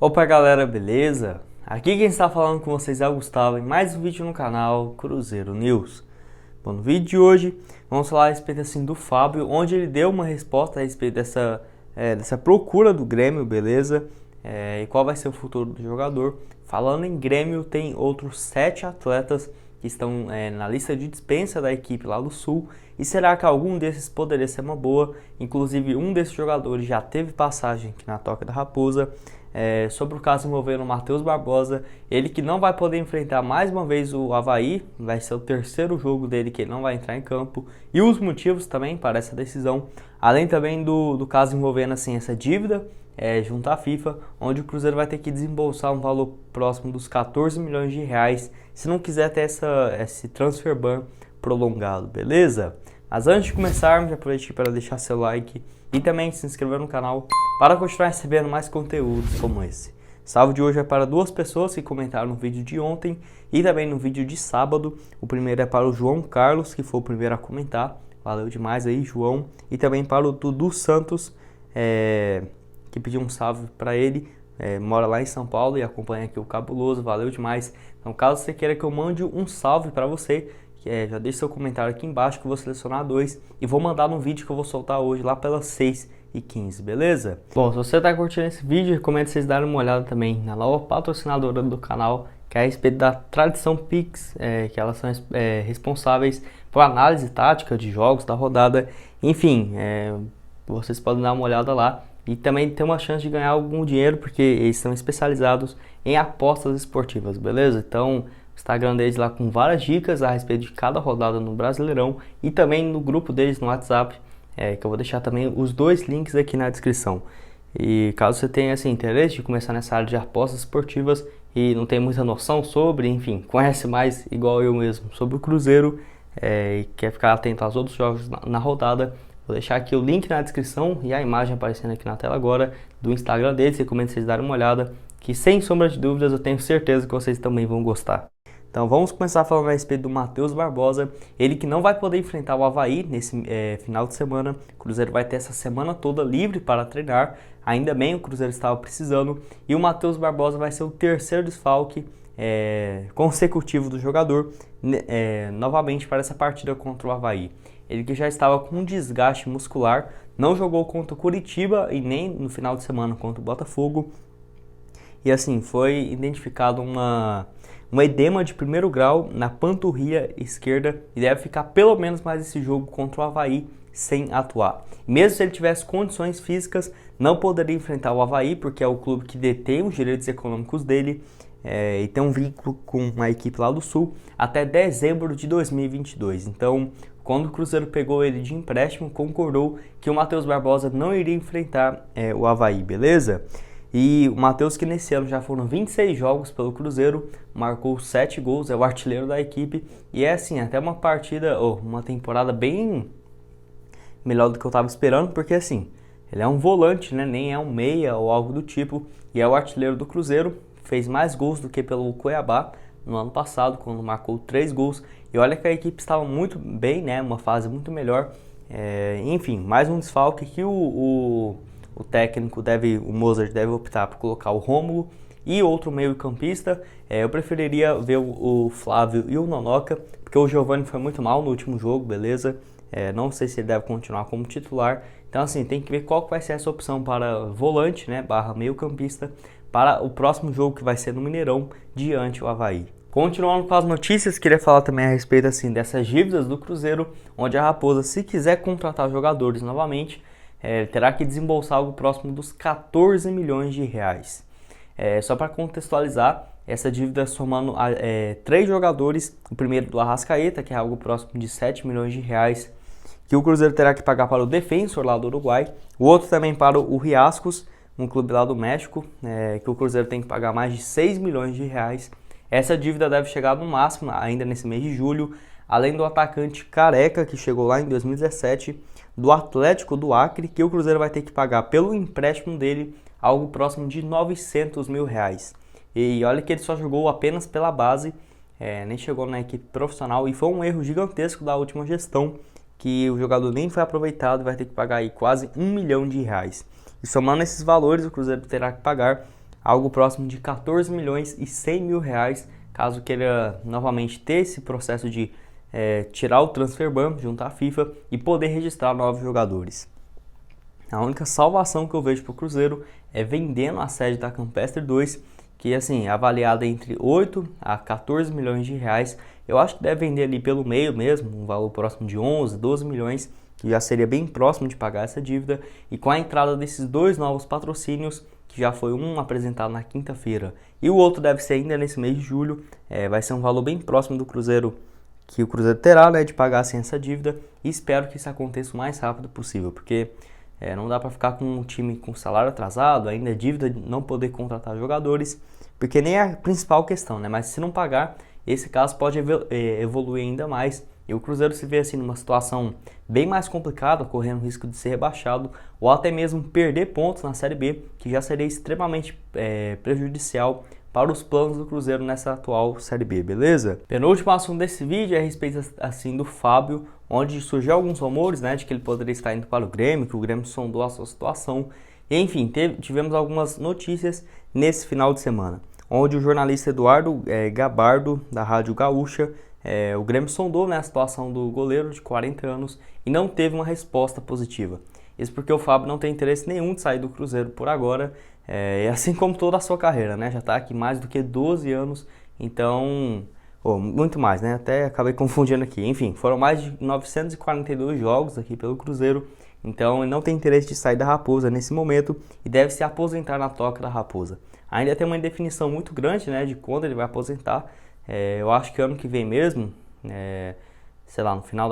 Opa galera, beleza? Aqui quem está falando com vocês é o Gustavo em mais um vídeo no canal Cruzeiro News. Bom, no vídeo de hoje vamos falar a respeito assim, do Fábio, onde ele deu uma resposta a respeito dessa procura do Grêmio, beleza? E qual vai ser o futuro do jogador. Falando em Grêmio, tem outros 7 atletas que estão na lista de dispensa da equipe lá do Sul. E será que algum desses poderia ser uma boa? Inclusive um desses jogadores já teve passagem aqui na Toca da Raposa. Sobre o caso envolvendo o Matheus Barbosa, ele que não vai poder enfrentar mais uma vez o Avaí, vai ser o terceiro jogo dele que ele não vai entrar em campo, e os motivos também para essa decisão, além também do caso envolvendo assim, essa dívida junto à FIFA, onde o Cruzeiro vai ter que desembolsar um valor próximo dos 14 milhões de reais, se não quiser ter esse transfer ban prolongado, beleza? Mas antes de começarmos, aproveite para deixar seu like e também se inscrever no canal para continuar recebendo mais conteúdos como esse. Salve de hoje é para duas pessoas que comentaram no vídeo de ontem e também no vídeo de sábado. O primeiro é para o João Carlos, que foi o primeiro a comentar. Valeu demais aí, João. E também para o Dudu Santos, que pediu um salve para ele. Mora lá em São Paulo e acompanha aqui o Cabuloso. Valeu demais. Então, caso você queira que eu mande um salve para você, já deixe seu comentário aqui embaixo que eu vou selecionar dois e vou mandar no vídeo que eu vou soltar hoje lá pelas 6h15, beleza? Bom, se você está curtindo esse vídeo, recomendo vocês darem uma olhada também na nova patrocinadora do canal, que é a respeito da Tradição Pix, que elas são responsáveis por análise tática de jogos da rodada. Enfim, vocês podem dar uma olhada lá e também ter uma chance de ganhar algum dinheiro, porque eles são especializados em apostas esportivas, beleza? Então, Instagram deles lá com várias dicas a respeito de cada rodada no Brasileirão e também no grupo deles no WhatsApp, que eu vou deixar também os dois links aqui na descrição. E caso você tenha assim, interesse de começar nessa área de apostas esportivas e não tem muita noção sobre, enfim, conhece mais igual eu mesmo sobre o Cruzeiro e quer ficar atento aos outros jogos na rodada, vou deixar aqui o link na descrição e a imagem aparecendo aqui na tela agora do Instagram deles. Recomendo vocês darem uma olhada, que sem sombra de dúvidas eu tenho certeza que vocês também vão gostar. Então vamos começar falando a respeito do Matheus Barbosa, ele que não vai poder enfrentar o Avaí nesse final de semana. O Cruzeiro vai ter essa semana toda livre para treinar, ainda bem, o Cruzeiro estava precisando, e o Matheus Barbosa vai ser o terceiro desfalque consecutivo do jogador, novamente para essa partida contra o Avaí. Ele que já estava com um desgaste muscular, não jogou contra o Curitiba e nem no final de semana contra o Botafogo, e assim, foi identificado um edema de primeiro grau na panturrilha esquerda e deve ficar pelo menos mais esse jogo contra o Avaí sem atuar. Mesmo se ele tivesse condições físicas, não poderia enfrentar o Avaí, porque é o clube que detém os direitos econômicos dele e tem um vínculo com a equipe lá do Sul até dezembro de 2022. Então, quando o Cruzeiro pegou ele de empréstimo, concordou que o Matheus Barbosa não iria enfrentar o Avaí, beleza? E o Matheus, que nesse ano já foram 26 jogos pelo Cruzeiro, marcou 7 gols, é o artilheiro da equipe. E é assim, até uma uma temporada bem melhor do que eu estava esperando, porque assim, ele é um volante, né? Nem é um meia ou algo do tipo. E é o artilheiro do Cruzeiro, fez mais gols do que pelo Cuiabá no ano passado, quando marcou 3 gols. E olha que a equipe estava muito bem, né? Uma fase muito melhor. Enfim, mais um desfalque que o técnico o Mozart deve optar por colocar o Rômulo e outro meio-campista. Eu preferiria ver o Flávio e o Nonoca, porque o Giovani foi muito mal no último jogo, beleza? Não sei se ele deve continuar como titular. Então assim, tem que ver qual vai ser essa opção para volante, né, barra meio-campista, para o próximo jogo que vai ser no Mineirão, diante o Avaí. Continuando com as notícias, queria falar também a respeito assim, dessas dívidas do Cruzeiro, onde a Raposa, se quiser contratar jogadores novamente, terá que desembolsar algo próximo dos 14 milhões de reais. Só para contextualizar, essa dívida somando 3 jogadores, o primeiro do Arrascaeta, que é algo próximo de 7 milhões de reais, que o Cruzeiro terá que pagar para o Defensor lá do Uruguai, o outro também para o Riascos, um clube lá do México, que o Cruzeiro tem que pagar mais de 6 milhões de reais. Essa dívida deve chegar no máximo ainda nesse mês de julho, além do atacante Careca, que chegou lá em 2017, do Atlético do Acre, que o Cruzeiro vai ter que pagar pelo empréstimo dele algo próximo de 900 mil reais. E olha que ele só jogou apenas pela base, nem chegou na equipe profissional, e foi um erro gigantesco da última gestão, que o jogador nem foi aproveitado e vai ter que pagar aí quase 1 milhão de reais. E somando esses valores, o Cruzeiro terá que pagar algo próximo de 14 milhões e 100 mil reais, caso queira novamente ter esse processo de tirar o transfer ban junto à FIFA e poder registrar novos jogadores. A única salvação que eu vejo para o Cruzeiro é vendendo a sede da Campestre 2, que assim, é avaliada entre 8 a 14 milhões de reais. Eu acho que deve vender ali pelo meio mesmo, um valor próximo de 11, 12 milhões, que já seria bem próximo de pagar essa dívida. E com a entrada desses dois novos patrocínios, que já foi um apresentado na quinta-feira e o outro deve ser ainda nesse mês de julho, vai ser um valor bem próximo do Cruzeiro, que o Cruzeiro terá, né, de pagar assim essa dívida, e espero que isso aconteça o mais rápido possível, porque não dá para ficar com um time com salário atrasado, ainda dívida, não poder contratar jogadores, porque nem é a principal questão, né, mas se não pagar, esse caso pode evoluir ainda mais, e o Cruzeiro se vê assim numa situação bem mais complicada, correndo risco de ser rebaixado, ou até mesmo perder pontos na Série B, que já seria extremamente prejudicial para os planos do Cruzeiro nessa atual Série B, beleza? Penúltimo assunto desse vídeo é a respeito assim do Fábio, onde surgiu alguns rumores, né, de que ele poderia estar indo para o Grêmio, que o Grêmio sondou a sua situação. E, enfim, tivemos algumas notícias nesse final de semana, onde o jornalista Eduardo Gabardo, da Rádio Gaúcha, o Grêmio sondou, né, a situação do goleiro de 40 anos e não teve uma resposta positiva. Isso porque o Fábio não tem interesse nenhum de sair do Cruzeiro por agora, assim como toda a sua carreira, né? Já está aqui mais do que 12 anos, então, muito mais, né? Até acabei confundindo aqui. Enfim, foram mais de 942 jogos aqui pelo Cruzeiro, então ele não tem interesse de sair da Raposa nesse momento e deve se aposentar na toca da Raposa. Ainda tem uma indefinição muito grande, né, de quando ele vai aposentar. Eu acho que ano que vem mesmo, sei lá, no final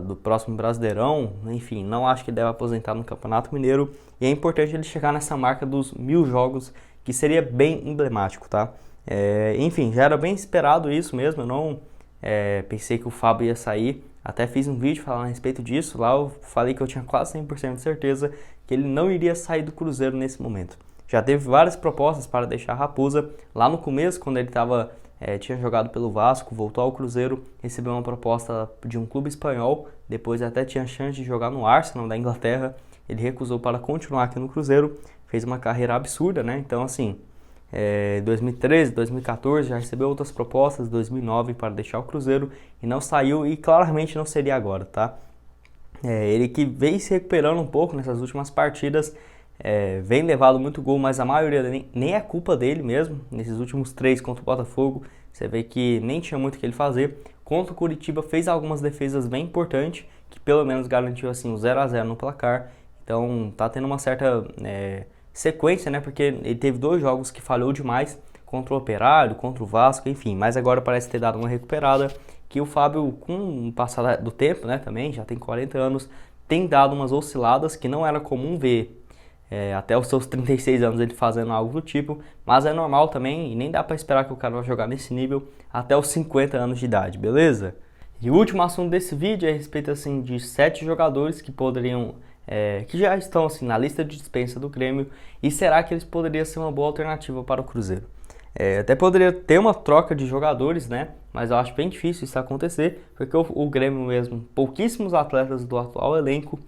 do próximo Brasileirão, enfim, não acho que ele deve aposentar no Campeonato Mineiro, e é importante ele chegar nessa marca dos 1000 jogos, que seria bem emblemático, tá? Enfim, já era bem esperado isso mesmo, eu não pensei que o Fábio ia sair, até fiz um vídeo falando a respeito disso, lá eu falei que eu tinha quase 100% de certeza que ele não iria sair do Cruzeiro nesse momento. Já teve várias propostas para deixar a Raposa, lá no começo, quando ele tinha jogado pelo Vasco, voltou ao Cruzeiro, recebeu uma proposta de um clube espanhol, depois até tinha chance de jogar no Arsenal da Inglaterra, ele recusou para continuar aqui no Cruzeiro, fez uma carreira absurda, né? Então assim, 2013, 2014 já recebeu outras propostas, 2009 para deixar o Cruzeiro e não saiu, e claramente não seria agora, tá? Ele que vem se recuperando um pouco nessas últimas partidas, vem levado muito gol, mas a maioria nem é culpa dele mesmo. Nesses últimos 3 contra o Botafogo, você vê que nem tinha muito o que ele fazer. Contra o Curitiba fez algumas defesas bem importantes, que pelo menos garantiu assim o 0-0 no placar. Então tá tendo uma certa sequência, né? Porque ele teve 2 jogos que falhou demais, contra o Operário, contra o Vasco, enfim. Mas agora parece ter dado uma recuperada, que o Fábio, com o passar do tempo, né, também já tem 40 anos, tem dado umas osciladas que não era comum ver até os seus 36 anos ele fazendo algo do tipo, mas é normal também e nem dá para esperar que o cara vai jogar nesse nível até os 50 anos de idade, beleza? E o último assunto desse vídeo é a respeito assim, de 7 jogadores que poderiam, que já estão assim, na lista de dispensa do Grêmio, e será que eles poderiam ser uma boa alternativa para o Cruzeiro? Até poderia ter uma troca de jogadores, né? Mas eu acho bem difícil isso acontecer, porque o Grêmio mesmo, pouquíssimos atletas do atual elenco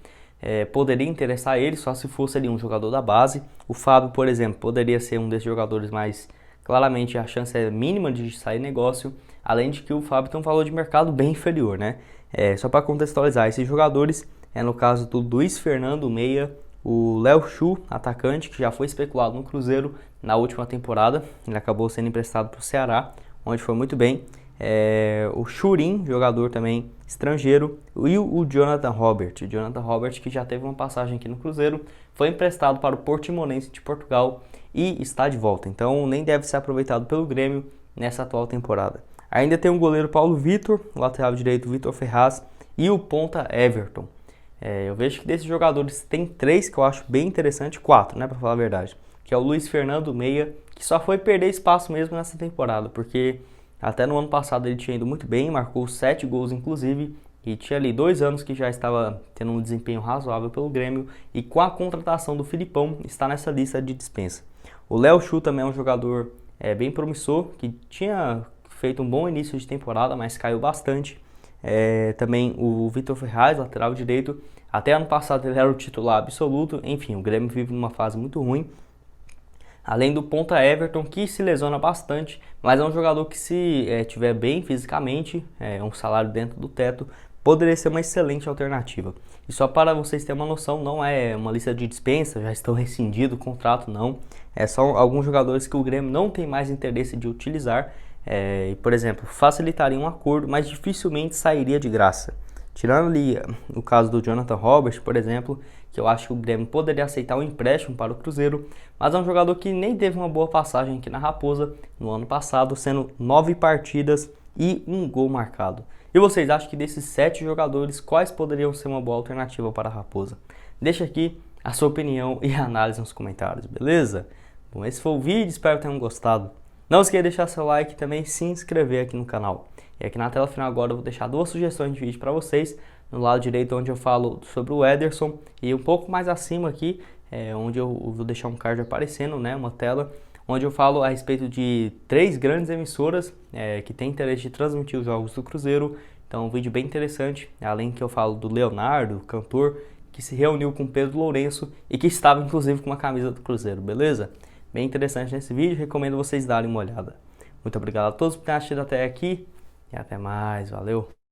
poderia interessar ele, só se fosse ali um jogador da base. O Fábio, por exemplo, poderia ser um desses jogadores, mas claramente a chance é mínima de sair negócio, além de que o Fábio tem um valor de mercado bem inferior, né? Só para contextualizar, esses jogadores, no caso do Luiz Fernando Meia, o Léo Chu, atacante, que já foi especulado no Cruzeiro na última temporada, ele acabou sendo emprestado para o Ceará, onde foi muito bem. O Churin, jogador também estrangeiro, e o Jonathan Robert. O Jonathan Robert, que já teve uma passagem aqui no Cruzeiro, foi emprestado para o Portimonense de Portugal e está de volta, então nem deve ser aproveitado pelo Grêmio nessa atual temporada. Ainda tem o goleiro Paulo Vitor, o lateral direito Vitor Ferraz e o ponta Everton. Eu vejo que desses jogadores tem 3 que eu acho bem interessante, 4, né, para falar a verdade, que é o Luiz Fernando Meia, que só foi perder espaço mesmo nessa temporada, porque até no ano passado ele tinha ido muito bem, marcou 7 gols inclusive, e tinha ali 2 anos que já estava tendo um desempenho razoável pelo Grêmio, e com a contratação do Filipão está nessa lista de dispensa. O Léo Chu também é um jogador bem promissor, que tinha feito um bom início de temporada, mas caiu bastante. Também o Vitor Ferraz, lateral direito, até ano passado ele era o titular absoluto. Enfim, o Grêmio vive numa fase muito ruim. Além do ponta Everton, que se lesiona bastante, mas é um jogador que se tiver bem fisicamente, um salário dentro do teto, poderia ser uma excelente alternativa. E só para vocês terem uma noção, não é uma lista de dispensa, já estão rescindido o contrato, não. São alguns jogadores que o Grêmio não tem mais interesse de utilizar. E, por exemplo, facilitaria um acordo, mas dificilmente sairia de graça. Tirando ali o caso do Jonathan Robert, por exemplo, que eu acho que o Grêmio poderia aceitar um empréstimo para o Cruzeiro, mas é um jogador que nem teve uma boa passagem aqui na Raposa no ano passado, sendo 9 partidas e 1 gol marcado. E vocês acham que desses 7 jogadores, quais poderiam ser uma boa alternativa para a Raposa? Deixa aqui a sua opinião e análise nos comentários, beleza? Bom, esse foi o vídeo, espero que tenham gostado. Não esqueça de deixar seu like e também se inscrever aqui no canal. E aqui na tela final agora eu vou deixar 2 sugestões de vídeo para vocês. No lado direito onde eu falo sobre o Ederson e um pouco mais acima aqui, onde eu vou deixar um card aparecendo, né, uma tela, onde eu falo a respeito de 3 grandes emissoras que têm interesse de transmitir os jogos do Cruzeiro. Então um vídeo bem interessante, além que eu falo do Leonardo, cantor, que se reuniu com Pedro Lourenço e que estava inclusive com uma camisa do Cruzeiro, beleza? Bem interessante nesse vídeo, recomendo vocês darem uma olhada. Muito obrigado a todos por terem assistido até aqui e até mais, valeu!